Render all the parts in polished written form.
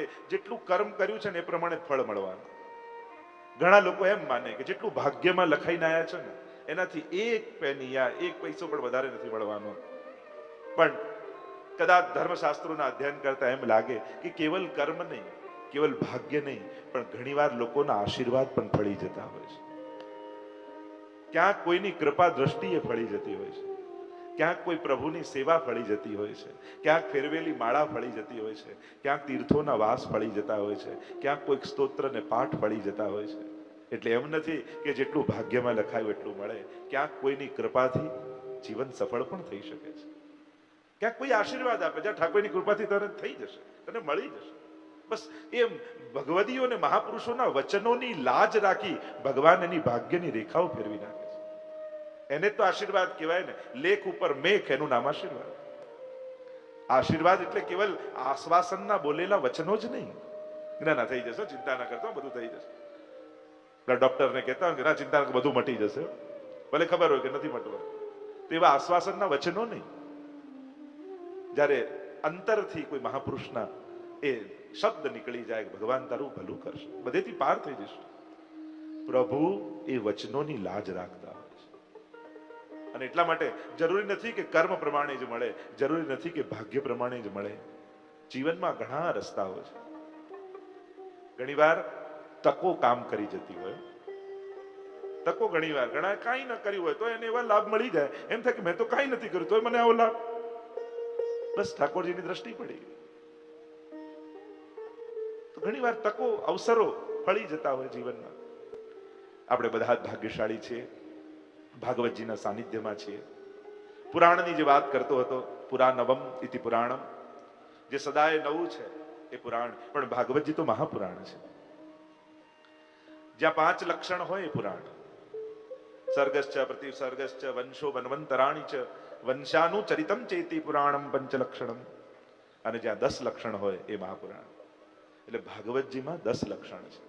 કે જેટલું કર્મ કર્યું છે ને એ પ્રમાણે ફળ મળવાનું. ઘણા લોકો એમ માને કે જેટલું ભાગ્યમાં લખાઈને આવ્યા છે ને એનાથી એક પેની યા એક પૈસો પણ વધારે નથી મળવાનો. પણ કદાચ ધર્મશાસ્ત્રોના અધ્યયન કરતા એમ લાગે કે કેવલ કર્મ નહીં, કેવલ ભાગ્ય નહીં, પણ ઘણીવાર લોકોના આશીર્વાદ પણ ફળી જતા હોય છે. ક્યાંક કોઈની કૃપા દ્રષ્ટિએ ફળી જતી હોય છે, ક્યાંક કોઈ પ્રભુની સેવા ફળી જતી હોય છે, ક્યાંક ફેરવેલી માળા ફળી જતી હોય છે, ક્યાંક તીર્થોના વાસ ફળી જતા હોય છે, ક્યાંક કોઈક સ્તોત્ર ને પાઠ ફળી જતા હોય છે. એટલે એમ નથી કે જેટલું ભાગ્યમાં લખાયું એટલું મળે. ક્યાંક કોઈની કૃપાથી જીવન સફળ પણ થઈ શકે છે. ક્યાંક કોઈ આશીર્વાદ આપે, જ્યાં ઠાકોરની કૃપાથી તને થઈ જશે, તને મળી જશે. બસ એમ ભગવદીઓ અને મહાપુરુષોના વચનોની લાજ રાખી ભગવાન એની ભાગ્યની રેખાઓ ફેરવી નાખે છે. એને તો આશીર્વાદ કહેવાય ને. લેખ ઉપર મેઘ, એનું નામ આશીર્વાદ. આશીર્વાદ એટલે કેવલ આશ્વાસનના બોલેલા વચનો જ નહીં. ના થઈ જશે, ચિંતા ના કરતો, બધું થઈ જશે. ડોક્ટરને કહેતા હોય કે ના ચિંતા બધું મટી જશે, ભલે ખબર હોય કે નથી મટવા. તો એવા આશ્વાસનના વચનો નહીં. જ્યારે અંતરથી કોઈ મહાપુરુષના એ શબ્દ નીકળી જાય, ભગવાન તારું ભલું કરશે, બધેથી પાર થઈ જશે. પ્રભુ એ વચનોની લાજ રાખતા હોય છે. અને એટલા માટે જરૂરી નથી કે કર્મ પ્રમાણે જ મળે, જરૂરી નથી કે ભાગ્ય પ્રમાણે જ મળે. જીવનમાં ઘણા રસ્તાઓ છે. ઘણીવાર તકો કામ કરી જતી હોય. તકો ઘણીવાર ઘણા કાંઈ ન કર્યું હોય તો એને એવા લાભ મળી જાય. એમ થાય કે મેં તો કાંઈ નથી કર્યું તો મને આવો લાભ. બસ ઠાકોરજીની દ્રષ્ટિ પડી ગઈ. તો ઘણીવાર તકો, અવસરો ફળી જતા હોય જીવનમાં. આપણે બધા જ ભાગ્યશાળી છીએ, ભાગવતજીના સાનિધ્યમાં છીએ. પુરાણની જે વાત કરતો હતો, પુરાણવમ ઇતિ પુરાણમ, જે સદાય નવું છે એ પુરાણ. પણ ભાગવતજી તો મહાપુરાણ છે. જ્યાં 5 લક્ષણ હોય એ પુરાણ. સર્ગશ્ચ પ્રતિસર્ગશ્ચ વંશો વનવંતરાણી ચ વંશાનું ચરિતમ ચેતી પુરાણમ પંચલક્ષણમ. અને જ્યાં 10 લક્ષણ હોય એ મહાપુરાણ. એટલે ભાગવતજીમાં 10 લક્ષણ છે.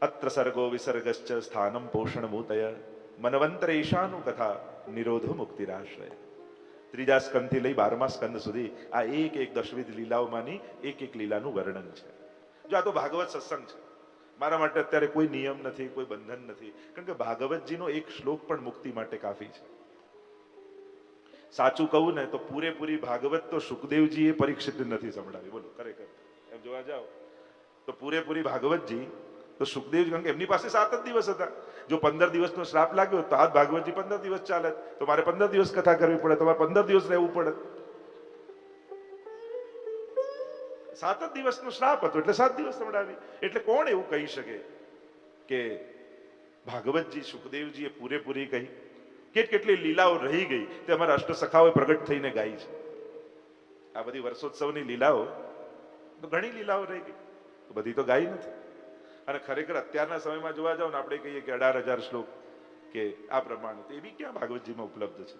અત્ર સર્ગો વિસર્ગશ્ચ સ્થાનમ પોષણમૂતય મનવંતરેશાનું કથા નિરોધો મુક્તિરાશ્રય. 3જા સ્કંદથી લઈ 12મા સ્કંદ સુધી આ એક દશવિધ લીલાઓમાંની એક લીલાનું વર્ણન છે. જો આ તો ભાગવત સત્સંગ છે. મારા માટે અત્યારે કોઈ નિયમ નથી, કોઈ બંધન નથી, કારણ કે ભાગવતજીનો એક શ્લોક પણ મુક્તિ માટે કાફી છે. સાચું કહું ને તો પૂરેપૂરી ભાગવત તો સુખદેવજીએ પરીક્ષિત નથી સંભળાવી. બોલો, ખરેખર એમ જોવા જાઓ તો પૂરેપૂરી ભાગવતજી તો સુખદેવજી, કારણ કે એમની પાસે 7 જ દિવસ હતા. જો 15 દિવસનો શ્રાપ લાગ્યો તો આ ભાગવતજી 15 દિવસ ચાલે, તો મારે 15 દિવસ કથા કરવી પડે, તો મારે 15 દિવસ રહેવું પડે. 7 જ દિવસનો શ્રાપ હતો એટલે 7 દિવસ સંભળાવી. એટલે કોણ એવું કહી શકે કે ભાગવતજી સુખદેવજીએ પૂરેપૂરી કહી? કેટલી લીલાઓ રહી ગઈ તે અમારા અષ્ટસખાઓએ પ્રગટ થઈને ગાઈ છે. આ બધી વર્ષોત્સવની લીલાઓ તો ઘણી લીલાઓ રહી ગઈ, બધી તો ગાઈ નથી. અને ખરેખર અત્યારના સમયમાં જોવા જાવ ને આપણે કહીએ કે 18,000 શ્લોક કે આ પ્રમાણે, તો એ બી ક્યાં ભાગવતજીમાં ઉપલબ્ધ છે?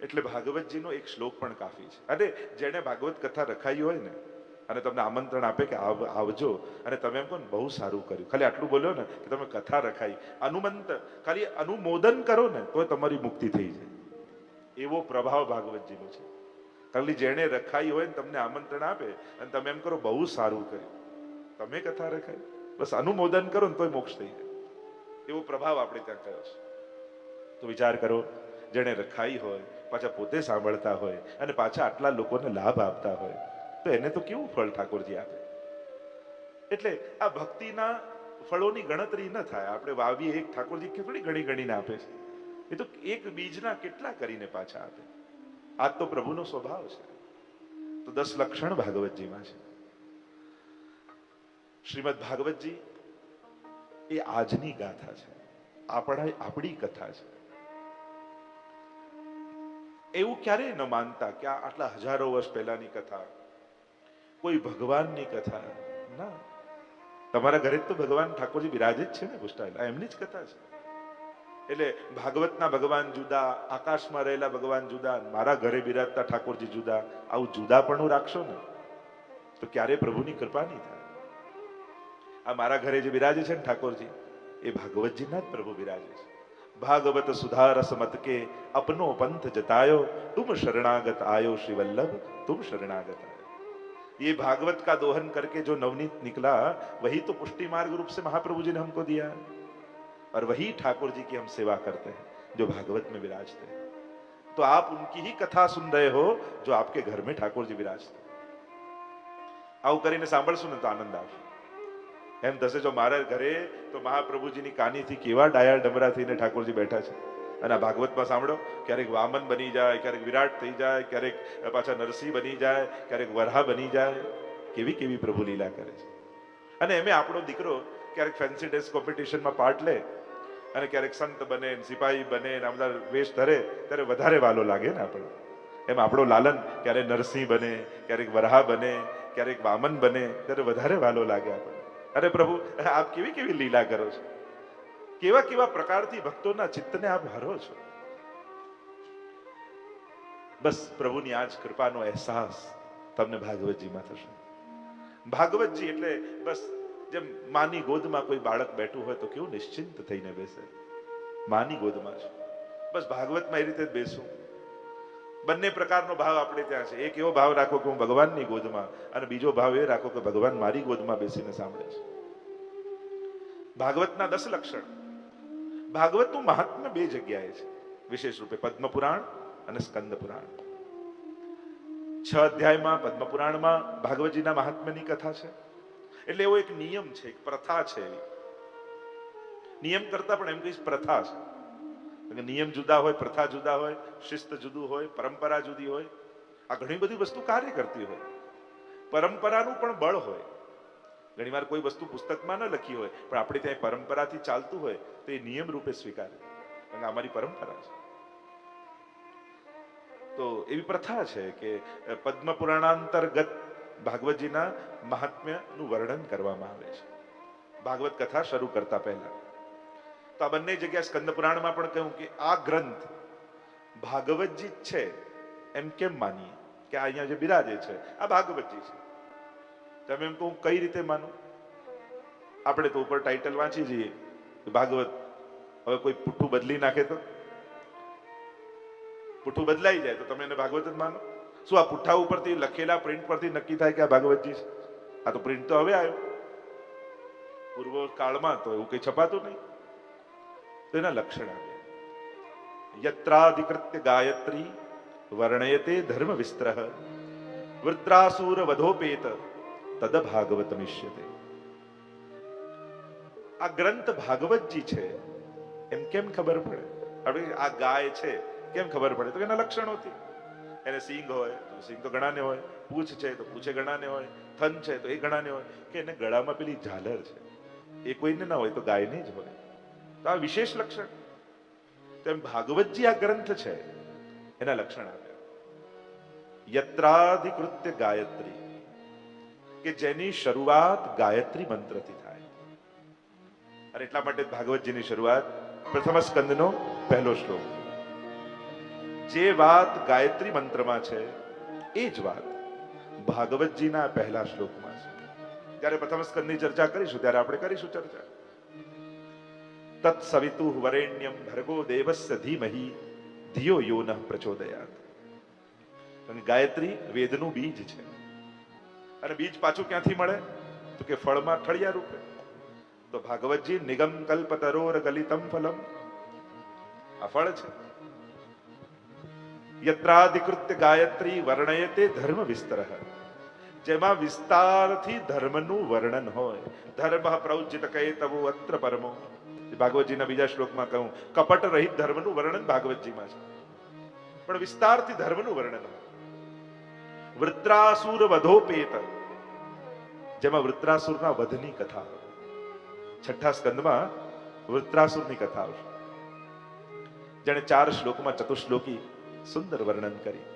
એટલે ભાગવતજીનો એક શ્લોક પણ કાફી છે. અને જેને ભાગવત કથા રખાઈ હોય ને અને તમને આમંત્રણ આપે કે આવજો, અને તમે એમ કહો ને બહુ સારું કર્યું, ખાલી આટલું બોલ્યો ને કે તમે કથા રખાઈ, ખાલી અનુમોદન કરો ને તો તમારી મુક્તિ થઈ જાય. એવો પ્રભાવ ભાગવતજીનો છે. ખાલી જેને રખાઈ હોય ને તમને આમંત્રણ આપે અને તમે એમ કરો બહુ સારું કર્યું, તમે કથા રખાઈ, બસ અનુમોદન કરો ને તોય મોક્ષ થઈ જાય. એવો પ્રભાવ આપણે ત્યાં કયો છે. તો વિચાર કરો, જેને રખાઈ હોય, પાછા પોતે સાંભળતા હોય અને પાછા આટલા લોકોને લાભ આપતા હોય, તો એને તો કેવું ફળ ઠાકોરજી આપે. એટલે આ ભક્તિના ફળોની ગણતરી ન થાય. આપણે વાવીએ એક, ઠાકોરજી કેટલી ગણીને આપે છે. એ તો એક બીજના કેટલા કરીને પાછા આપે. આ તો પ્રભુનો સ્વભાવ છે. તો 10 લક્ષણ ભાગવતજીમાં છે. શ્રીમદ ભાગવતજી એ આજની ગાથા છે, આપણી કથા છે. એવું ક્યારેય ન માનતા કે આટલા હજારો વર્ષ પહેલાની કથા, કોઈ ભગવાનની કથા ના. તમારા ઘરે તો ભગવાન ઠાકોરજી બિરાજે જ છે ને, પુષ્ટાયેલા, એમની જ કથા છે. એટલે ભાગવતના ભગવાન જુદા, આકાશમાં રહેલા ભગવાન જુદા, મારા ઘરે બિરાજતા ઠાકોરજી જુદા. આવું જુદાપણું રાખશો ને તો ક્યારે પ્રભુની કૃપા નહીં થાય. આ મારા ઘરે જે બિરાજે છે ને ઠાકોરજી, એ ભાગવતજીના જ પ્રભુ બિરાજે છે. ભાગવત સુધારસ મત કે અપનો પંથ જતાયો, તુમ શરણાગત આયો શ્રી વલ્લભ, તુમ શરણાગત આયો. ये भागवत का दोहन करके जो नवनीत निकला वही तो पुष्टि मार्ग रूप से महाप्रभु जी ने हमको दिया है, और वही ठाकुर जी की हम सेवा करते हैं जो भागवत में विराजते हैं। तो आप उनकी ही कथा सुन रहे हो जो आपके घर में ठाकुर जी विराजते। આવું કરીને સાંભળશું ને તો આનંદ આવશે। એમ થશે જો મારા ઘરે તો મહાપ્રભુજીની કાનીથી કેવા ડાયા ડમરા થઈને ઠાકોરજી બેઠા છે, અને આ ભાગવતમાં સાંભળો, ક્યારેક વામન બની જાય, ક્યારેક વિરાટ થઈ જાય, ક્યારેક પાછા નરસિંહ બની જાય, ક્યારેક વરહા બની જાય, કેવી કેવી પ્રભુ લીલા કરે છે। અને એમે આપણો દીકરો ક્યારેક ફેન્સી ડ્રેસ કોમ્પિટિશનમાં પાર્ટ લે અને ક્યારેક સંત બને, સિપાહી બને, ને આ બધા વેશ ધરે ત્યારે વધારે વાલો લાગે ને આપણે। એમ આપણો લાલન ક્યારે નરસિંહ બને, ક્યારેક વરહા બને, ક્યારેક વામન બને ત્યારે વધારે વાલો લાગે આપણે। અરે પ્રભુ, આપ કેવી કેવી લીલા કરો છો, કેવા કેવા પ્રકારથી ભક્તોના ચિત્તને આપ હરો છો। બસ પ્રભુની આજ કૃપાનો અહેસાસ તમને ભાગવતજીમાં થશે। ભાગવતજી એટલે બસ જેમ માની ગોદમાં કોઈ બાળક બેઠું હોય તો કેવું નિશ્ચિંત થઈને બેસે, માની ગોદમાં છે, બસ ભાગવતમાં એ રીતે જ બેસું। બંને પ્રકારનો ભાવ આપણે ત્યાં છે। એક એવો ભાવ રાખો કે હું ભગવાનની ગોદમાં, અને બીજો ભાવ એ રાખો કે ભગવાન મારી ગોદમાં બેસીને સાંભળે છે। ભાગવતના 10 લક્ષણ। ભાગવતનું મહાત્મ્ય બે જગ્યાએ છે વિશેષ રૂપે, પદ્મ પુરાણ અને સ્કંદ પુરાણ। 6 અધ્યાયમાં પદ્મ પુરાણમાં ભાગવતજીના મહાત્મ્યની કથા છે। એટલે એવો એક નિયમ છે, એક પ્રથા છે, એવી નિયમ કરતા પણ એમ કહીશ પ્રથા છે। નિયમ જુદા હોય, પ્રથા જુદા હોય, શિસ્ત જુદું હોય, પરંપરા જુદી હોય, આ ઘણી બધી વસ્તુ કાર્ય કરતી હોય। પરંપરાનું પણ બળ હોય। ઘણી વાર કોઈ વસ્તુ પુસ્તકમાં ન લખી હોય પણ આપણે ત્યાં પરંપરાથી ચાલતું હોય તો એ નિયમ રૂપે સ્વીકારે, કારણ કે અમારી પરંપરા છે। તો એવી પ્રથા છે કે પદ્મ પુરાણાંતર્ગત ભાગવતજીના મહાત્મ્યનું વર્ણન કરવામાં આવે છે ભાગવત કથા શરૂ કરતા પહેલા। તો આ બંને જગ્યાએ સ્કંદ પુરાણમાં પણ કહ્યું કે આ ગ્રંથ ભાગવતજી જ છે એમ કેમ માનીએ કે આ અહીંયા જે બિરાજે છે આ ભાગવતજી છે। તમે એમ કહું કઈ રીતે માનો? આપણે તો ઉપર ટાઇટલ વાંચી જઈએ ભાગવત, હવે કોઈ પુઠ્ઠું બદલી નાખે તો, પુઠ્ઠું બદલાઈ જાય તો તમે એને ભાગવત જ માનો? શું આ પુઠ્ઠા ઉપરથી લખેલા પ્રિન્ટ પરથી નક્કી થાય કે આ ભાગવતજી છે? આ તો પ્રિન્ટ તો હવે આવ્યો, પૂર્વ કાળમાં તો એવું કઈ છપાતું નહીં। તો એના લક્ષણ આવ્યા। યત્રાધિકૃત્ય ગાયત્રી વર્ણયતે ધર્મ વિસ્તરઃ વૃત્રાસુર વધોપેત તદ ભાગવતમિષ્યતે। આ ગ્રંથ ભાગવતજી છે એમ કેમ ખબર પડે? આપણે આ ગાય છે કેમ ખબર પડે? તો એના લક્ષણોથી। એને સિંગ હોય તો સિંગ તો ઘણાને હોય, પૂંછ છે તો પૂંછે ઘણાને હોય, થન છે તો એ ઘણાને હોય, કે એને ગળામાં પેલી ઝાલર છે એ કોઈને ના હોય તો ગાયને જ હોય, તો આ વિશેષ લક્ષણ। તેમ ભાગવતજી આ ગ્રંથ છે એના લક્ષણ આવ્યા। યત્રાધિકૃત્ય ગાયત્રી, કે જેની શરૂઆત ગાયત્રી મંત્રથી થાય, અને એટલા માટે ભાગવતજીની શરૂઆત પ્રથમ સ્કંદનો પહેલો શ્લોક। જે વાત ગાયત્રી મંત્રમાં છે એ જ વાત ભાગવતજીના પહેલા શ્લોકમાં છે। ત્યારે પ્રથમ સ્કંદની ચર્ચા કરીશું ત્યારે આપણે કરીશું ચર્ચા। તત્સવિતુ વરેણ્યમ ભર્ગો દેવસ્ય ધીમહિ ધિયો યો નઃ પ્રચોદયાત। ગાયત્રી વેદનું બીજ છે, અને બીજ પાછું ક્યાંથી મળે તો કે ફળમાં ઠળિયા રૂપે। તો ભાગવતજી નિગમ કલ્પતરોર ગલિતમ ફલમ, આ ફળ છે। યત્રાધિકૃત્ય ગાયત્રી વર્ણયતે ધર્મ વિસ્તરઃ, જેમાં વિસ્તારથી ધર્મનું વર્ણન હોય। ધર્મ પ્રૌજિત કૈતવો અત્ર પરમો, ભાગવતજીના બીજા શ્લોકમાં કહું કપટ રહિત ધર્મનું વર્ણન ભાગવતજીમાં છે, પણ વિસ્તારથી ધર્મનું વર્ણન હોય। વૃત્રાસુર વધોપેત, જેમાં વૃત્રાસુરના વધની કથા હોય। 6ઠ્ઠા સ્કંદમાં વૃત્રાસુરની કથા આવશે, જેણે 4 શ્લોકમાં ચતુશ્લોકી સુંદર વર્ણન કરી,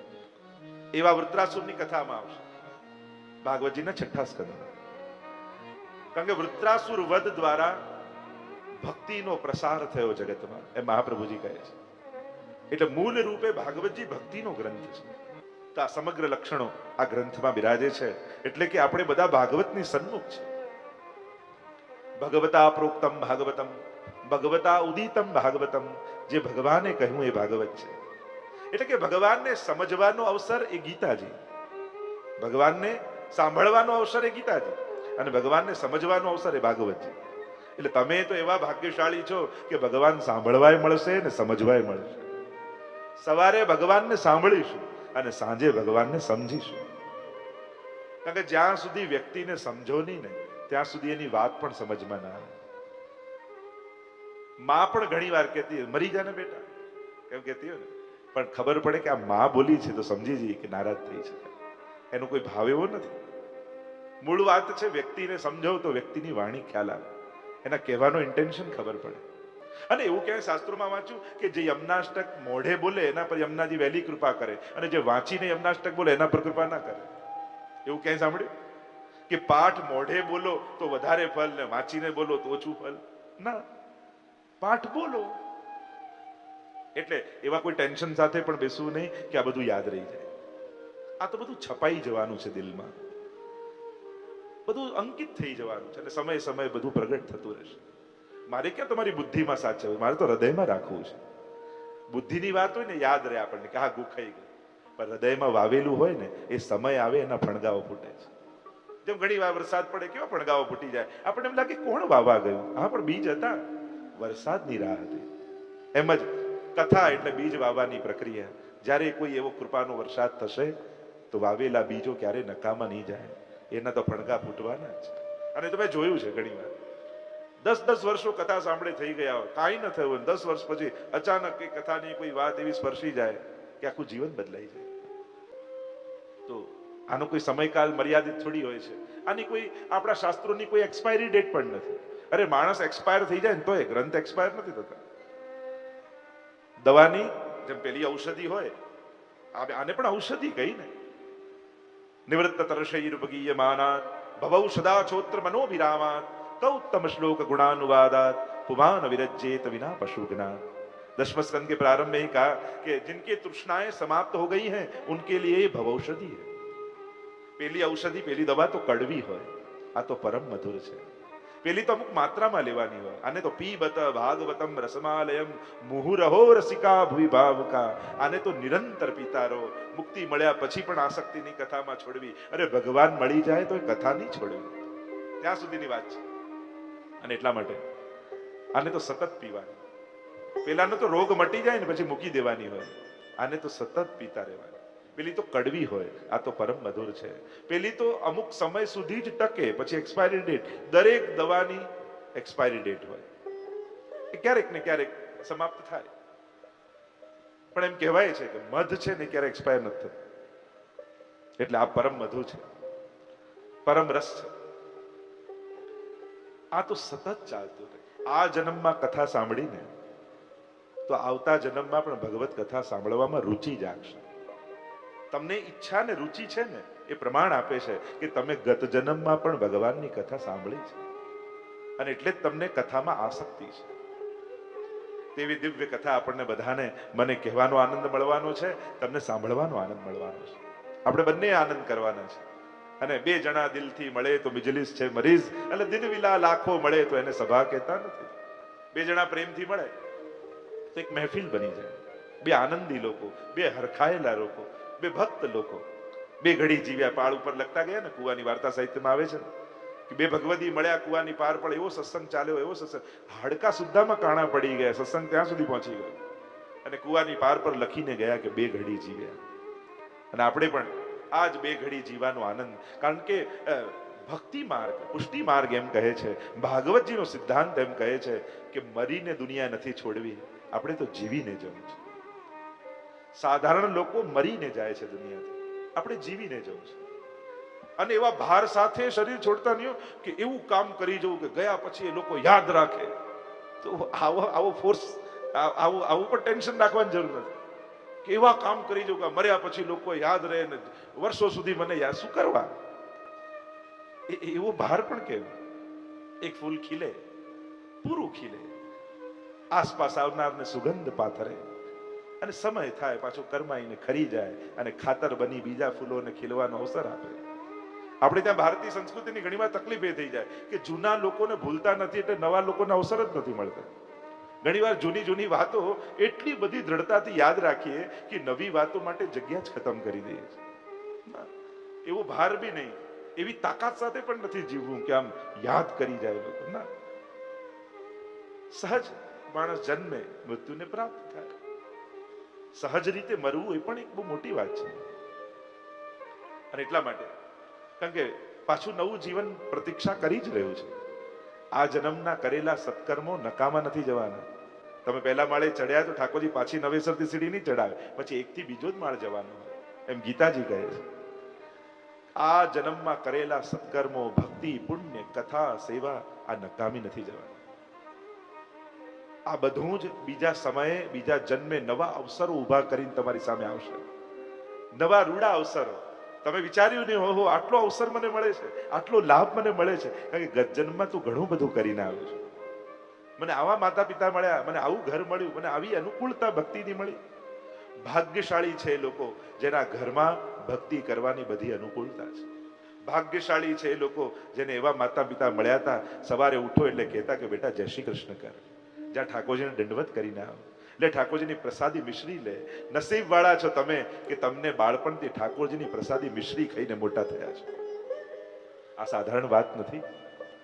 એવા વૃત્રાસુરની કથામાં આવશે ભાગવતજીના 6ઠ્ઠા સ્કંદમાં। કારણ કે વૃત્રાસુર વધ દ્વારા ભક્તિનો પ્રસાર થયો જગતમાં, એ મહાપ્રભુજી કહે છે। એટલે મૂળ રૂપે ભાગવતજી ભક્તિનો ગ્રંથ છે। તો આ સમગ્ર લક્ષણો આ ગ્રંથમાં બિરાજે છે, એટલે કે આપણે બધા ભાગવતની સન્મુખ છે। ભગવતા પ્રોક્તમ ભાગવતમ ભગવતા ઉદિતમ ભાગવતમ, જે ભગવાને કહ્યું એ ભાગવત છે। એટલે કે ભગવાનને સમજવાનો અવસર એ ગીતાજી, ભગવાનને સાંભળવાનો અવસર એ ગીતાજી, અને ભગવાનને સમજવાનો અવસર એ ભાગવતજી. એટલે તમે તો એવા ભાગ્યશાળી છો કે ભગવાન સાંભળવાય મળશે ને સમજવાય મળશે. સવારે ભગવાનને સાંભળીશું અને સાંજે ભગવાનને સમજીશું. કારણ કે જ્યાં સુધી વ્યક્તિને સમજો નહીં ને ત્યાં સુધી એની વાત પણ સમજમાં ના આવે. માં પણ ઘણી વાર કહેતી હોય, મરી જા ને બેટા, એમ કહેતી હોય ને, પણ ખબર પડે કે આ માં બોલી છે તો સમજી જઈએ કે નારાજ થઈ છે. એનો કોઈ ભાવ એવો નથી. મૂળ વાત છે વ્યક્તિને સમજો તો વ્યક્તિની વાણી ખ્યાલ આવે, એના કહેવાનો ઇન્ટેન્શન ખબર પડે. અને એવું ક્યાંય શાસ્ત્રોમાં વાંચ્યું કે જે યમનાષ્ટક મોઢે બોલે એના પર યમુનાજી વહેલી કૃપા કરે, અને જે વાંચીને યમનાષ્ટક બોલે એના પર કૃપા ના કરે? એવું ક્યાંય સાંભળ્યું કે પાઠ મોઢે બોલો તો વધારે ફળ ને વાંચીને બોલો તો ઓછું ફળ? ના, પાઠ બોલો. એટલે એવા કોઈ ટેન્શન સાથે પણ બેસવું નહીં કે આ બધું યાદ રહી જાય. આ તો બધું છપાઈ જવાનું છે દિલમાં, બધું અંકિત થઈ જવાનું છે, અને સમય સમય બધું પ્રગટ થતું રહેશે. મારે ક્યાં તમારી બુદ્ધિમાં સાચવવું, મારે તો હૃદયમાં રાખવું છે. બુદ્ધિની વાત હોય ને યાદ રહે આપણને કે હા ગુખાઈ ગયું, પણ હૃદયમાં વાવેલું હોય ને એ સમય આવે એના ફણગાઓ ફૂટે છે. જેમ ઘણી વાર વરસાદ પડે કેવા ફણગાઓ ફૂટી જાય, આપણને એમ લાગે કોણ વાવા ગયું? હા, પણ બીજ હતા, વરસાદની રાહ હતી. એમ જ કથા એટલે બીજ વાવવાની પ્રક્રિયા. જ્યારે કોઈ એવો કૃપાનો વરસાદ થશે તો વાવેલા બીજો ક્યારે નકામા નહીં જાય, એના તો ફણગા ફૂટવાના જ. અને તમે જોયું છે ઘણી વાર 10 વર્ષો કથા સાંભળે થઈ ગયા હોય, કાંઈ ન થયું, 10 વર્ષ પછી અચાનક એ કથાની કોઈ વાત એવી સ્પર્શી જાય કે આખું જીવન બદલાઈ જાય. તો આનો કોઈ સમયકાલ મર્યાદિત થોડી હોય છે. આની કોઈ આપણા શાસ્ત્રોની કોઈ એક્સપાયરી ડેટ પણ નથી. અરે માણસ એક્સપાયર થઈ જાય ને તો એ ગ્રંથ એક્સપાયર નથી થતા. દવાની જેમ પેલી ઔષધિ હોય, આને પણ ઔષધિ કહી ને. નિવૃત્ત તર્ષૈર્ભગીયમાનાત ભવૌષધા છોત્ર મનોવિરામાત કૌત્તમ શ્લોક गुणानुवादात पुमान विरज्येत विना पशुघ्नात. 10वें स्कंद के प्रारंभ में ही कहा कि जिनकी तृष्णाएं समाप्त हो गई हैं उनके लिए भवौषधि है. પેલી ઔષધિ, પેલી દવા તો કડવી હોય, આ તો પરમ મધુર છે. પેલી તો અમુક માત્રામાં લેવાની હોય. આને તો પીબત ભાગવતમ રસમાલયમ મુહુરહો રસિકા ભુવિ ભાવકા. આને તો નિરંતર પીતા રહો. મુક્તિ મળ્યા પછી પણ આસક્તિની કથામાં છોડવી. અરે ભગવાન મળી જાય તો કથા નહીં છોડવી, ત્યાં સુધીની વાત છે. અને એટલા માટે આને તો સતત પીવાની. પેલાનો તો રોગ મટી જાય ને પછી મૂકી દેવાની હોય, આને તો સતત પીતા રહેવાની. પેલી તો કડવી હોય, આ તો પરમ મધુર છે. પેલી તો અમુક સમય સુધી જ ટકે, પછી એક્સપાયરી ડેટ. દરેક દવાની એક્સપાયરી ડેટ હોય, એ ક્યારેક ને ક્યારેક સમાપ્ત થાય. પણ એમ કહેવાય છે કે મધ છે ને ક્યારે એક્સપાયર નથી થતું. એટલે આ પરમ મધુ છે, પરમ રસ છે. આ તો સતત ચાલતું રહે. આ જન્મમાં કથા સાંભળીને તો આવતા જન્મમાં પણ ભગવત કથા સાંભળવામાં રુચિ જાગશે. તમને ઈચ્છા ને રુચિ છે ને એ પ્રમાણ આપે છે કે તમે ગત જન્મમાં પણ ભગવાનની કથા સાંભળી છે, અને એટલે જ તમને કથામાં આસક્તિ છે. તેવી દિવ્ય કથા આપણને બધાને, મને કહેવાનો આનંદ મળવાનો છે, તમને સાંભળવાનો આનંદ મળવાનો છે. આપણે બંને આનંદ કરવાના છે. અને બે જણા દિલથી મળે તો મિજલિસ છે મરીઝ, એટલે દિન વિલા લાખો મળે તો એને સભા કહેતા નથી. બે જણા પ્રેમથી મળે તો એક મહેફિલ બની જાય. બે આનંદી લોકો, બે હરખાયેલા લોકો, બે ભક્ત લોકો, બે ઘડી જીવ્યા. પાળ ઉપર લખતા ગયા ને, કુવાની વાર્તા સાહિત્યમાં આવે છે ને કે બે ભગવદી મળ્યા કુવાની પાર, પણ એવો સત્સંગ ચાલ્યો, એવો સત્સંગ, હાડકા સુદ્ધામાં કાણા પડી ગયા. સત્સંગ ત્યાં સુધી પહોંચી ગયો, અને કુવાની પાર પર લખીને ગયા કે બે ઘડી જીવ્યા. અને આપણે પણ આજ બે ઘડી જીવાનો આનંદ. કારણ કે ભક્તિ માર્ગ, પુષ્ટિ માર્ગ એમ કહે છે, ભાગવતજીનો સિદ્ધાંત એમ કહે છે કે મરીને દુનિયા નથી છોડવી, આપણે તો જીવીને જવું છે. સાધારણ લોકો મરીને જાય છે દુનિયાથી, આપણે જીવીને જવું છે. અને એવા ભાર સાથે શરીર છોડતા નહીં કે એવું કામ કરી જવું કે ગયા પછી એ લોકો યાદ રાખે. તો આવો ફોર્સ, આવું પણ ટેન્શન રાખવાની જરૂર નથી. કેવા કામ કરી જવું કે મર્યા પછી લોકો યાદ રહે ને વર્ષો સુધી મને યાદ શું કરવા? એવો ભાર પણ કેમ? એક ફૂલ ખીલે, પૂરું ખીલે, આસપાસ આવનારને સુગંધ પાથરે, અને સમય થાય પાછું કરમાઈને ખરી જાય, અને ખાતર બની બીજા ફૂલોને ખીલવાનો અવસર આપે. આપણે ત્યાં ભારતીય સંસ્કૃતિની ઘણી વાર તકલીફ એ થઈ જાય કે જૂના લોકોને ભૂલતા નથી, એટલે નવા લોકોને અવસર જ નથી મળતા. ઘણી વાર જૂની વાતો એટલી બધી દ્રઢતાથી યાદ રાખીએ કે નવી વાતો માટે જગ્યા જ ખતમ કરી દઈએ છીએ. એવો ભાર બી નહીં એવી તાકાત સાથે પણ નથી જીવવું કે આમ યાદ કરી જાય લોકો. ના, સહજ માણસ જન્મે, મૃત્યુને પ્રાપ્ત થાય. સહજ રીતે મરવું એ પણ એક બહુ મોટી વાત છે. અને એટલા માટે, કારણ કે પાછું નવું જીવન પ્રતીક્ષા કરી જ રહ્યું છે. આ જન્મના કરેલા સત્કર્મો નકામા નથી જવાના. તમે પહેલા માળે ચડ્યા તો ઠાકોરજી પાછી નવેસરથી સીડી નહીં ચડાવે, પછી એકથી બીજો જ માળ જવાનો હોય, એમ ગીતાજી કહે છે. આ જન્મમાં કરેલા સત્કર્મો, ભક્તિ, પુણ્ય, કથા, સેવા, આ નકામી નથી જવાના. આ બધું જ બીજા સમયે, બીજા જન્મે નવા અવસરો ઉભા કરીને તમારી સામે આવશે. નવા રૂડા અવસરો. તમે વિચાર્યું નહીં, હો આટલો અવસર મને મળે છે, આટલો લાભ મને મળે છે, કારણ કે ગત જન્મમાં તું ઘણું બધું કરીને આવ્યો છે. મને આવા માતા પિતા મળ્યા, મને આવું ઘર મળ્યું, મને આવી અનુકૂળતા ભક્તિની મળી. ભાગ્યશાળી છે લોકો જેના ઘરમાં ભક્તિ કરવાની બધી અનુકૂળતા છે. ભાગ્યશાળી છે લોકો જેને એવા માતા પિતા મળ્યા હતા, સવારે ઉઠો એટલે કહેતા કે બેટા જય શ્રી કૃષ્ણ કર, જ્યાં ઠાકોરજીને દંડવત કરીને આવો, એટલે ઠાકોરજીની પ્રસાદી મિશ્રી લે. નસીબ વાળા છો તમે કે તમને બાળપણથી ઠાકોરજીની પ્રસાદી મિશ્રી ખાઈને મોટા થયા છો. આ સાધારણ વાત નથી.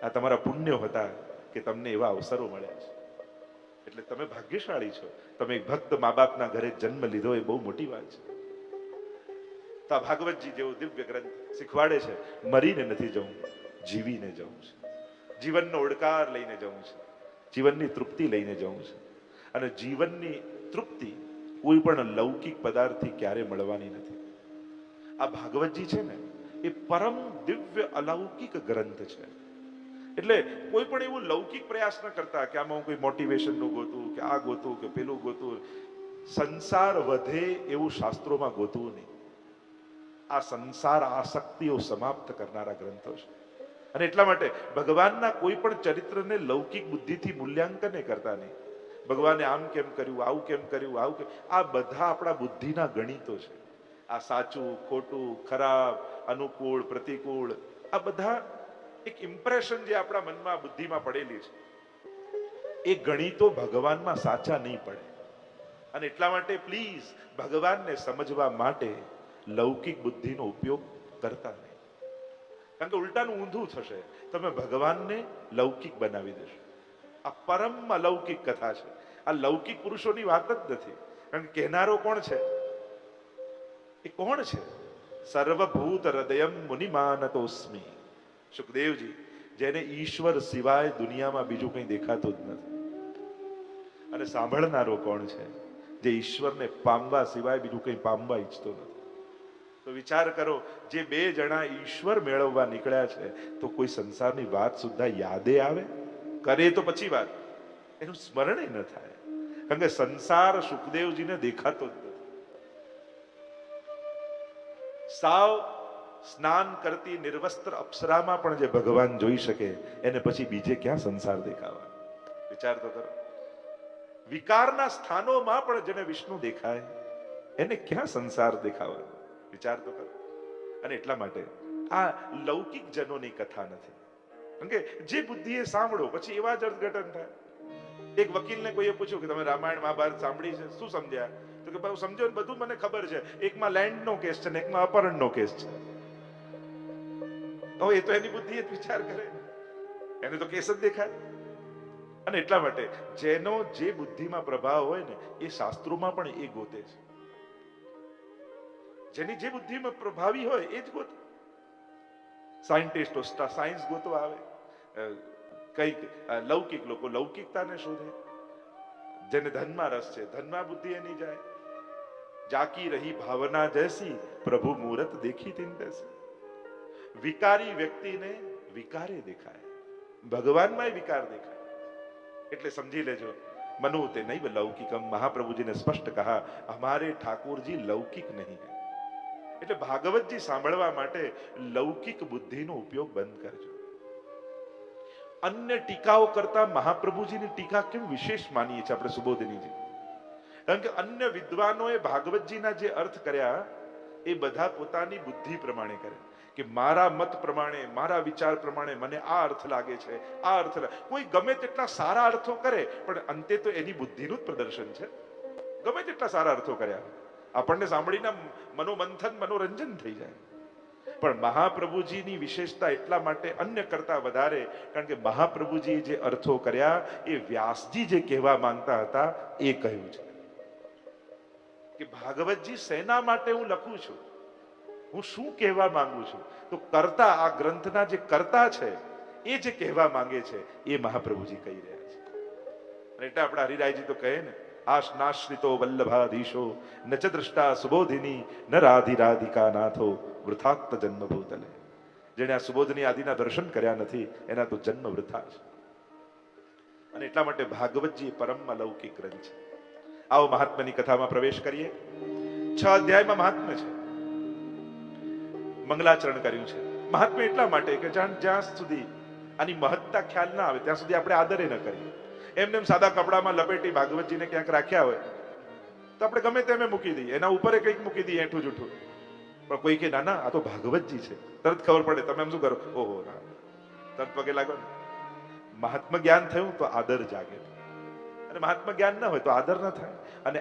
આ તમારા પુણ્યો હતા કે તમને એવા અવસરો મળ્યા છે. એટલે તમે ભાગ્યશાળી છો. તમે એક ભક્ત મા બાપના ઘરે જન્મ લીધો એ બહુ મોટી વાત છે. તો આ ભાગવતજી જેવો દિવ્ય ગ્રંથ શીખવાડે છે, મરીને નથી જવું, જીવીને જવું છે. જીવનનો ઓડકાર લઈને જવું છે, જીવનની તૃપ્તિ લઈને જવું છે. અને જીવનની તૃપ્તિ કોઈ પણ લૌકિક પદાર્થથી ક્યારે મળવાની નથી. આ ભાગવતજી છે ને એ પરમ દિવ્ય અલૌકિક ગ્રંથ છે. એટલે કોઈ પણ એવું લૌકિક પ્રયાસ ન કરતા કે આમાં હું કોઈ મોટિવેશનનું ગોતું, કે આ ગોતું, કે પેલું ગોતું. સંસાર વધે એવું શાસ્ત્રોમાં ગોતવું નહીં. આ સંસાર આસક્તિઓ સમાપ્ત કરનારા ગ્રંથો છે. અને એટલા માટે ભગવાનના કોઈ પણ ચરિત્રને લૌકિક બુદ્ધિથી મૂલ્યાંકન કરતા નહીં. ભગવાને આમ કેમ કર્યું, આવું કેમ કર્યું, આવું કેમ, આ બધા આપણા બુદ્ધિના ગણિતો છે. આ સાચું, ખોટું, ખરાબ, અનુકૂળ, પ્રતિકૂળ, આ બધા એક ઇમ્પ્રેશન જે આપણા મનમાં, બુદ્ધિમાં પડેલી છે, એ ગણિતો ભગવાનમાં સાચા નહીં પડે. અને એટલા માટે પ્લીઝ ભગવાનને સમજવા માટે લૌકિક બુદ્ધિનો ઉપયોગ કરતા નહીં. કારણ કે ઉલટાનું ઊંધું થશે. તમે ભગવાનને લૌકિક બનાવી દેશો. આ પરમ અલૌકિક કથા છે. આ લૌકિક પુરુષોની વાત જ નથી. કારણ કે કહેનારો કોણ છે? એ કોણ છે? સર્વભૂત હૃદયમ મુનિમાનતોસ્મી. સુખદેવજી, જેને ઈશ્વર સિવાય દુનિયામાં બીજું કંઈ દેખાતું જ નથી. અને સાંભળનારો કોણ છે? જે ઈશ્વરને પામવા સિવાય બીજું કંઈ પામવા ઈચ્છતો નથી. તો વિચાર કરો, જે બે જણા ઈશ્વર મેળવવા નીકળ્યા છે, તો કોઈ સંસારની વાત સુદ્ધા યાદે આવે? કરે તો પછી વાત, એનું સ્મરણ ન થાય. કારણ કે સંસાર સુખદેવજીને દેખાતો જ નથી. સાવ સ્નાન કરતી નિર્વસ્ત્ર અપ્સરામાં પણ જે ભગવાન જોઈ શકે, એને પછી બીજે ક્યાં સંસાર દેખાવા? વિચાર તો કરો. વિકારના સ્થાનોમાં પણ જેને વિષ્ણુ દેખાય, એને ક્યાં સંસાર દેખાવા? વિચાર તો કરો. અને એટલા માટે આ લૌકિક જનોની કથા નથી. કારણ કે જે બુદ્ધિએ સાંભળો પછી એવા જ અર્થઘટન થાય. એક વકીલને કોઈએ પૂછ્યું કે તમે રામાયણ મહાભારત સાંભળી છે, શું સમજ્યા? તો કે ભાઈ સમજો ને, બધું મને ખબર છે, એકમાં લેન્ડનો કેસ છે ને એકમાં અપહરણનો કેસ છે. તો એ તો એની બુદ્ધિ જ વિચાર કરે, એને તો કેસ જ દેખાય. અને એટલા માટે જેનો જે બુદ્ધિમાં પ્રભાવ હોય ને, એ શાસ્ત્રોમાં પણ એ ગોતે છે. જેની જે બુદ્ધિમાં પ્રભાવી હોય એ જ ગોતે. સાયન્ટિસ્ટો સાયન્સ ગોતવા આવે, કઈક લૌકિક લોકો લૌકિકતાને શોધે. જેને ધનમાં રસ છે, ધનમાં બુદ્ધિ એની જાય. જાકી રહી ભાવના જૈસી, પ્રભુ મુહૂર્ત દેખી તિન તૈસી. વિકારી વ્યક્તિને વિકારે દેખાય, ભગવાનમાં વિકાર દેખાય. એટલે સમજી લેજો, મનુ તે નહીં લૌકિકમ. મહાપ્રભુજી ને સ્પષ્ટ કહા, હમારે ઠાકોરજી લૌકિક નહીં હૈ. એટલે ભાગવતજી સાંભળવા માટે લૌકિક બુદ્ધિનો ઉપયોગ બંધ કરજો. અન્ય ટીકાઓ કરતા મહાપ્રભુજીની ટીકા કેમ વિશેષ માનીએ છીએ આપણે સુબોધિનીજી? કારણ કે અન્ય વિદ્વાનોએ ભાગવતજીના જે અર્થ કર્યા એ બધા પોતાની બુદ્ધિ પ્રમાણે કરે, કે મારા મત પ્રમાણે, મારા વિચાર પ્રમાણે મને આ અર્થ લાગે છે, આ અર્થ કોઈ ગમે તેટલા સારા અર્થો કરે, પણ અંતે તો એની બુદ્ધિનું જ પ્રદર્શન છે. ગમે તેટલા સારા અર્થો કર્યા, આપણને સાંભળીને મનોમંથન, મનોરંજન થઈ જાય. પણ મહાપ્રભુજીની વિશેષતા એટલા માટે અન્ય કરતા વધારે, કારણ કે મહાપ્રભુજીએ જે અર્થો કર્યા એ વ્યાસજી જે કહેવા માંગતા હતા એ કહ્યું છે કે ભાગવતજી શેના માટે હું લખું છું, હું શું કહેવા માંગુ છું. તો કરતા, આ ગ્રંથના જે કરતા છે એ જે કહેવા માંગે છે એ મહાપ્રભુજી કહી રહ્યા છે. અને એટલે આપણા હરિરાયજી તો કહે ને, આશનાશ્રિતો વલ્લભાધીશો ન ચ દ્રષ્ટા સુબોધિની ન રાધિરાધિકા નાથો વૃથાત્ત જન્મ ભૂતલે. જેને આ સુબોધની આદિના દર્શન કર્યા નથી એના તો જન્મ વૃથા છે. અને એટલા માટે ભાગવતજી પરમ અલૌકિક ગ્રંથ છે. આવો મહાત્માની કથામાં પ્રવેશ કરીએ. 6 અધ્યાયમાં મહાત્મ્ય છે. મંગલાચરણ કર્યું છે. મહાત્મ્ય એટલા માટે કે જ્યાં સુધી આની મહત્તા ખ્યાલ ના આવે ત્યાં સુધી આપણે આદરે ન કરીએ. એમને સાદા કપડામાં લપેટી ભાગવતજીને ક્યાંક રાખ્યા હોય તો આપણે ગમે તેમ મૂકી દઈએ, એના ઉપર કંઈક મૂકી દઈએ એઠું જૂઠું. પણ કોઈ કે ના ના આ તો ભાગવતજી છે, તરત ખબર પડે. તમે એમ શું કરો? ઓહો ના, તરત પગે લાગો ને. મહાત્મા જ્ઞાન થયું તો આદર જાગે, અને મહાત્મા જ્ઞાન ન હોય તો આદર ન થાય. અને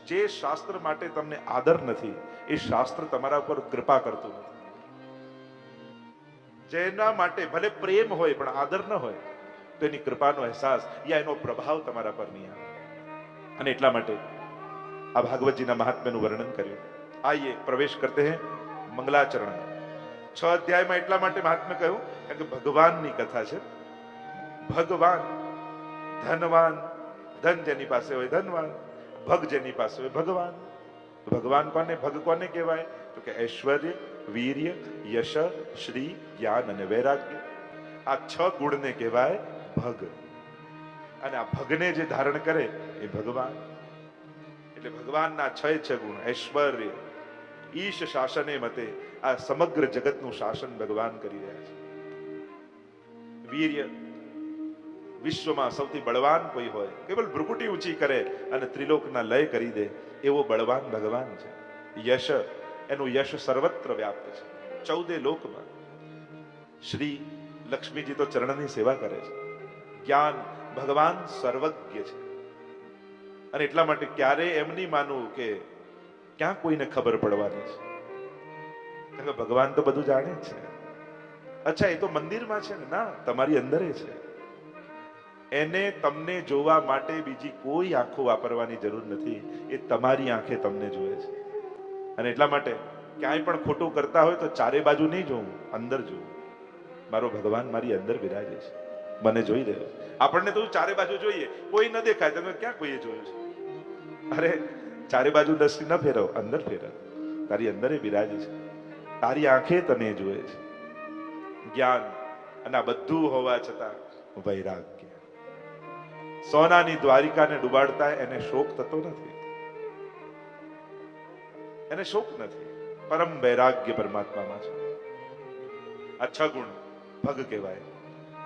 જે શાસ્ત્ર માટે તમને આદર નથી એ શાસ્ત્ર તમારા ઉપર કૃપા કરતું નથી. જેના માટે ભલે પ્રેમ હોય પણ આદર ન હોય તો એની કૃપાનો અહેસાસ યા એનો પ્રભાવ તમારા પર નહીં આવે. અને એટલા માટે આ ભાગવતજીના મહાત્મ્યનું વર્ણન કર્યું. આइए प्रवेश करते हैं मंगलाचरण. 6 અધ્યાયમાં એટલા માટે મહાત્મ્ય કહ્યું કારણ કે ભગવાનની કથા છે. ભગવાન ધનવાન, ધન જેની પાસે હોય ધનવાન, ભગ જેની પાસે હોય ભગવાન. ભગવાન કોને, ભગ કોને કહેવાય? તો કે ઐશ્વર્ય, વીર્ય, યશ, શ્રી, જ્ઞાન અને વૈરાગ્ય. આ 6 ગુણને કહેવાય ભગ. અને આ ભગને જે ધારણ કરે એ ભગવાન. એટલે ભગવાનના 6 ગુણ, ઐશ્વર્ય, ઈશ શાસને મતે આ સમગ્ર જગતનું શાસન ભગવાન કરી રહ્યા છે. વીર્ય, વિશ્વમાં સૌથી બળવાન કોઈ હોય, કેવલ ભ્રુકુટી ઊંચી કરે અને ત્રિલોકના લય કરી દે એવો બળવાન ભગવાન છે. યશ, એનું યશ સર્વત્ર વ્યાપ્ત છે, 14 લોકમાં. શ્રી, લક્ષ્મીજી તો ચરણની સેવા કરે છે. જ્ઞાન, ભગવાન સર્વજ્ઞ છે. અને એટલા માટે ક્યારે એમ નહીં માનવું કે ક્યાં કોઈને ખબર પડવાની છે, કારણ કે ભગવાન તો બધું જાણે છે. અચ્છા એ તો મંદિરમાં છે ને? ના, તમારી અંદર છે. એને તમને જોવા માટે બીજી કોઈ આંખો વાપરવાની જરૂર નથી, એ તમારી આંખે તમને જોવે છે. અને એટલા માટે ક્યાંય પણ ખોટું કરતા હોય તો ચારે બાજુ નહીં જોવું, અંદર જોવું. મારો ભગવાન મારી અંદર બિરાજે છે, મને જોઈ રહ્યો છે. આપણને તો ચારે બાજુ જોઈએ, કોઈ ન દેખાય. તમે ક્યાં કોઈએ જોયું છે? અરે ચારે બાજુ દ્રષ્ટિ ન ફેરવ, અંદર ફેરવ. તારી અંદર એ બિરાજે છે, તારી આંખે તને જોવે છે. જ્ઞાન, અને આ બધું હોવા છતાં વૈરાગ્ય. સોનાની દ્વારિકાને ડુબાડતા એને શોક થતો નથી, એને શોક નથી. પરમ વૈરાગ્ય પરમાત્મામાં છે. આ 6 ગુણ ભગ કહેવાય.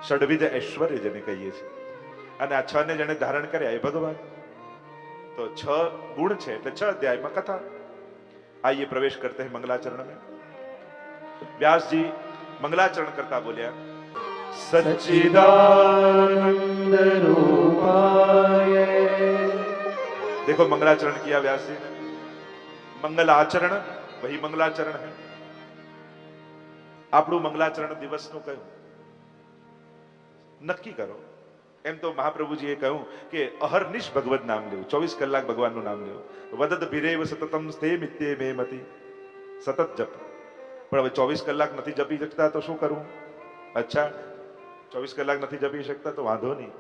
ષડવિધ ઐશ્વર્ય જેને કહીએ છીએ. અને આ 6 ને જેને ધારણ કર્યા એ ભગવાન. तो 6 गुण છે એટલે 6 अध्याय में कथा. आइए प्रवेश करते हैं मंगलाचरण में. व्यास जी मंगलाचरण करता बोलिया, सच्चिदानंद रूपाय. देखो मंगलाचरण किया व्यास जी ने. मंगल आचरण वही मंगलाचरण है. આપણું મંગલાચરણ દિવસનું કયું નક્કી કરો. એમ તો મહાપ્રભુજીએ કહ્યું કે અહર્નિશ ભગવદ નામ લેવું, 24 કલાક ભગવાનનું નામ લેવું. વદદ ભિરેવ સતતમ સ્તે મિત્તે મે મતિ. સતત જપ. પણ હવે 24 કલાક નથી જપી શકતા તો શું કરવું? અચ્છા 24 કલાક નથી જપી શકતા તો વાંધો નહીં,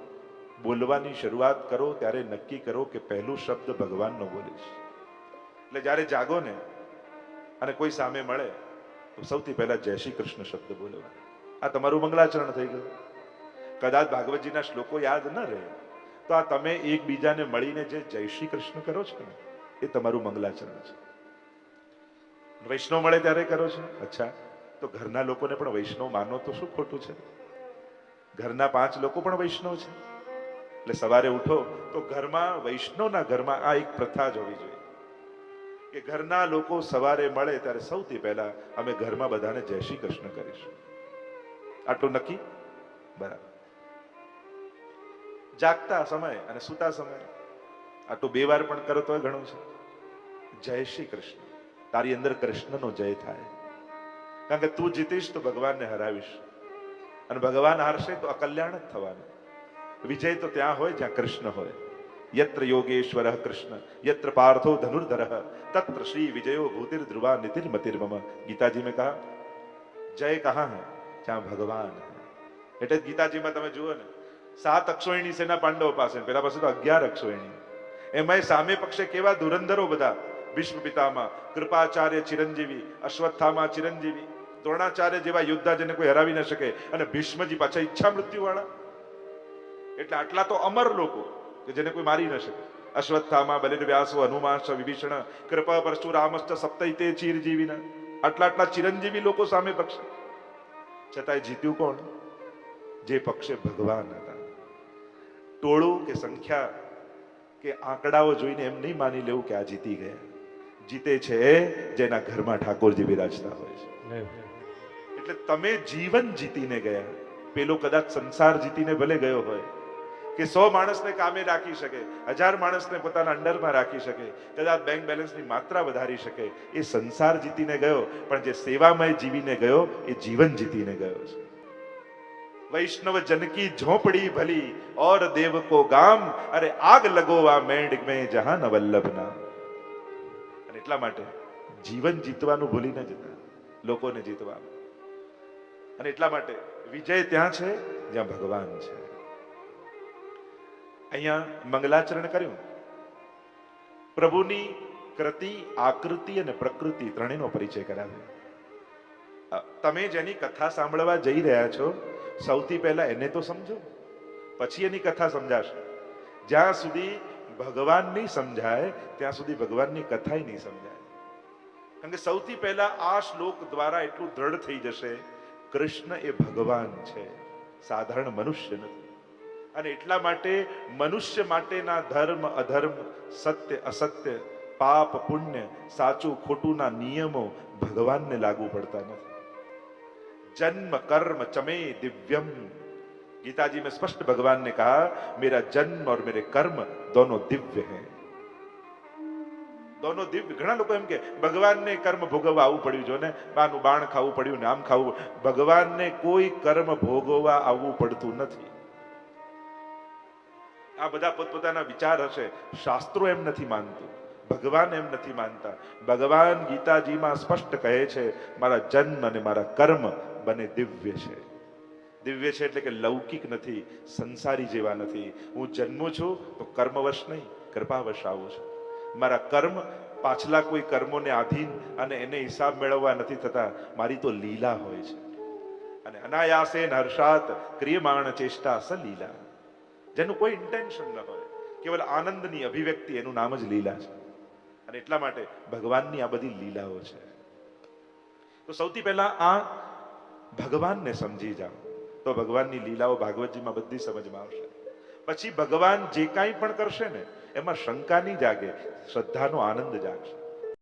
બોલવાની શરૂઆત કરો ત્યારે નક્કી કરો કે પહેલું શબ્દ ભગવાનનો બોલીશ. એટલે જ્યારે જાગો ને અને કોઈ સામે મળે તો સૌથી પહેલા જય શ્રી કૃષ્ણ શબ્દ બોલવા. આ તમારું મંગલાચરણ થઈ ગયું. કદાચ ભાગવતજીના શ્લોકો યાદ ન રહે તો આ તમે એકબીજાને મળીને જે જય શ્રી કૃષ્ણ કરો છો ને એ તમારું મંગલાચરણ છે. વૈષ્ણવ મળે ત્યારે કરો છો. અચ્છા તો ઘરના લોકોને પણ વૈષ્ણવ માનો તો શું ખોટું છે? ઘરના 5 લોકો પણ વૈષ્ણવ છે. એટલે સવારે ઉઠો તો ઘરમાં, વૈષ્ણવના ઘરમાં આ એક પ્રથા જ હોવી જોઈએ કે ઘરના લોકો સવારે મળે ત્યારે સૌથી પહેલા અમે ઘરમાં બધાને જય શ્રી કૃષ્ણ કરીશું. આટલું નક્કી? બરાબર. જાગતા સમય અને સૂતા સમય આટલું 2 વાર પણ કરો તો ઘણું છે. જય શ્રી કૃષ્ણ. તારી અંદર કૃષ્ણનો જય થાય. કારણ કે તું જીતીશ તો ભગવાનને હરાવીશ, અને ભગવાન હારશે તો અકલ્યાણ જ થવાનું. વિજય તો ત્યાં હોય જ્યાં કૃષ્ણ હોય. યત્ર યોગેશ્વર કૃષ્ણ યત્ર પાર્થો ધનુર્ધર તત્ર શ્રી વિજયો ભૂતિર ધ્રુવા નીતિર્મતિર્મમ. ગીતાજી મેં કહા જય કહા હૈ જ્યાં ભગવાન હૈ. એટલે જ ગીતાજીમાં તમે જુઓ ને 7 અક્ષોહિણી સેના પાંડવો પાસે, પેલા પાસે તો 11 અક્ષોહિણી. એમાં સામે પક્ષે કેવા ધુરંધરો બધા. ભીષ્મ પિતામહ, કૃપાચાર્ય ચિરંજીવી, અશ્વત્થામા ચિરંજીવી, દ્રોણાચાર્ય જેવા યોદ્ધા જેને કોઈ હરાવી ન શકે, અને ભીષ્મજી પાછા ઈચ્છા મૃત્યુ વાળા. એટલે આટલા તો અમર લોકો કે જેને કોઈ મારી ન શકે. અશ્વત્થામા, બલિર્વ્યાસો, હનુમાન, વિભીષણ, કૃપા પરશુરામશ્ચ સપ્તૈતે ચિરજીવીન. આટલા ચિરંજીવી લોકો સામે પક્ષે. છતાંય જીત્યું કોણ? જે પક્ષે ભગવાન હતા. ટોળું કે સંખ્યા કે આંકડાઓ જોઈને એમ નહીં માની લેવું કે આ જીતી ગયા. જીતે છે જેના ઘરમાં ઠાકોરજી બિરાજતા હોય છે. એટલે તમે જીવન જીતીને ગયા. પેલો કદાચ સંસાર જીતીને ભલે ગયો હોય, કે 100 માણસને કામે રાખી શકે, 1000 માણસને પોતાના અંડરમાં રાખી શકે, કદાચ બેંક બેલેન્સની માત્રા વધારી શકે, એ સંસાર જીતીને ગયો. પણ જે સેવામય જીવીને ગયો એ જીવન જીતીને ગયો છે. વૈષ્ણવ જનકી ઝોપડી ભલી ઓર દેવ કો ગામ, અરે આગ લગોવા મેંડ મેં જહાન વલ્લભના. અને એટલા માટે જીવન જીતવાનું ભૂલી ન જતા, લોકોને જીતવા. અને એટલા માટે વિજય ત્યાં છે જ્યાં ભગવાન છે. અહીંયા મંગલાચરણ કર્યું. પ્રભુની કૃતિ, આકૃતિ અને પ્રકૃતિ ત્રણેયનો પરિચય કરાવ્યો. તમે જેની કથા સાંભળવા જઈ રહ્યા છો, સૌથી પહેલા એને તો સમજો, પછી એની કથા સમજાશે. જ્યાં સુધી ભગવાન નહીં સમજાય ત્યાં સુધી ભગવાનની કથા નહીં સમજાય. કારણ કે સૌથી પહેલા આ શ્લોક દ્વારા એટલું દ્રઢ થઈ જશે, કૃષ્ણ એ ભગવાન છે, સાધારણ મનુષ્ય નથી. અને એટલા માટે મનુષ્ય માટેના ધર્મ અધર્મ, સત્ય અસત્ય, પાપ પુણ્ય, સાચું ખોટુંના નિયમો ભગવાનને લાગુ પડતા નથી. जन्म कर्म चमे दिव्यम. गीताजी में स्पष्ट भगवान ने कहा मेरा जन्म और मेरे कर्म दोनों दिव्य हैं. दोनों दिव्य. ઘણા લોકો એમ કે ભગવાનને કર્મ ભોગવવા આવવું પડ્યું, જો ને બાનું બાણ ખાવું પડ્યું ને આમ ખાવું. ભગવાનને કોઈ કર્મ ભોગવવા આવવું પડતું નથી. આ બધા પોતપોતાના વિચાર હશે, શાસ્ત્રો એમ નથી માનતું, ભગવાન એમ નથી માનતા. ભગવાન ગીતાજીમાં સ્પષ્ટ કહે છે મારા જન્મ અને મારા કર્મ બને દિવ્ય છે. દિવ્ય છે એટલે કે લૌકિક નથી, સંસારી જેવા નથી. હું જન્મું છું તો કર્મવશ નહીં, કૃપાવશ આવું છું. મારા કર્મ પાછલા કોઈ કર્મોને આધીન અને એને હિસાબ મેળવવા નથી થતા, મારી તો લીલા હોય છે. અને અનાયાસેન હર્ષાત ક્રિયમાણ ચેષ્ટા સ લીલા. જેનું કોઈ ઇન્ટેન્શન ન હોય, કેવલ આનંદની અભિવ્યક્તિ, એનું નામ જ લીલા છે. અને એટલા માટે ભગવાનની આ બધી લીલાઓ છે. તો સૌથી પહેલા આ ભગવાનને સમજી જાઓ તો ભગવાનની લીલાઓ ભાગવતજીમાં બધી સમજમાં આવશે. પછી ભગવાન જે કાંઈ પણ કરશે ને એમાં શંકા નહીં જાગે, શ્રદ્ધાનો આનંદ જાગશે.